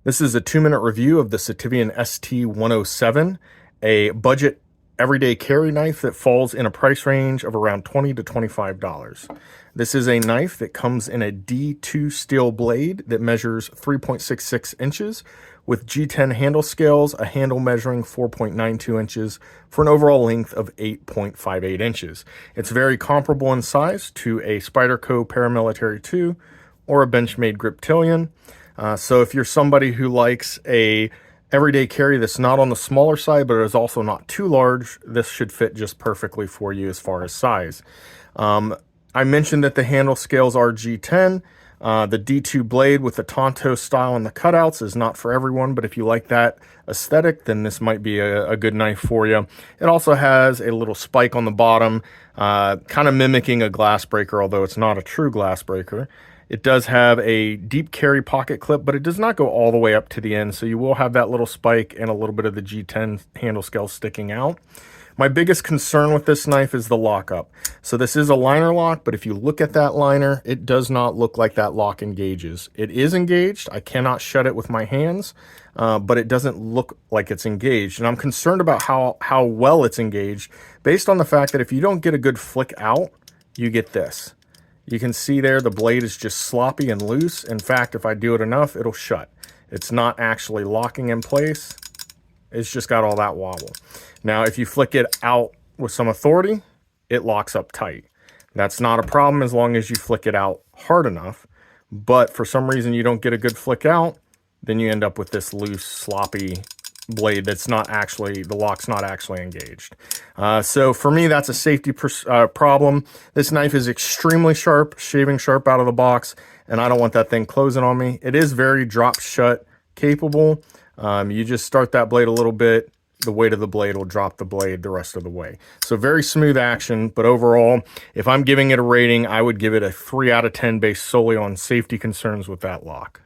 This is a 2-minute review of the Sitivien ST107, a budget everyday carry knife that falls in a price range of around $20 to $25. This is a knife that comes in a D2 steel blade that measures 3.66 inches with G10 handle scales, a handle measuring 4.92 inches for an overall length of 8.58 inches. It's very comparable in size to a Spyderco Paramilitary 2 or a Benchmade Griptilian. So if you're somebody who likes a everyday carry that's not on the smaller side, but is also not too large, this should fit just perfectly for you as far as size. I mentioned that the handle scales are G10. The D2 blade with the Tonto style and the cutouts is not for everyone, but if you like that aesthetic, then this might be a good knife for you. It also has a little spike on the bottom, kind of mimicking a glass breaker, although it's not a true glass breaker. It does have a deep carry pocket clip, but it does not go all the way up to the end, so you will have that little spike and a little bit of the G10 handle scale sticking out. My biggest concern with this knife is the lockup. So this is a liner lock, but if you look at that liner, it does not look like that lock engages. It is engaged. I cannot shut it with my hands, but it doesn't look like it's engaged. And I'm concerned about how well it's engaged based on the fact that if you don't get a good flick out, you get this. You can see there the blade is just sloppy and loose. In fact, if I do it enough, it'll shut. It's not actually locking in place. It's just got all that wobble. Now, if you flick it out with some authority, it locks up tight. That's not a problem as long as you flick it out hard enough. But for some reason you don't get a good flick out, then you end up with this loose, sloppy blade that's not actually, the lock's not actually engaged. So for me, that's a safety problem. This knife is extremely sharp, shaving sharp out of the box, and I don't want that thing closing on me. It is very drop shut capable. You just start that blade a little bit, the weight of the blade will drop the blade the rest of the way. So very smooth action, but overall, if I'm giving it a rating, I would give it a 3 out of 10 based solely on safety concerns with that lock.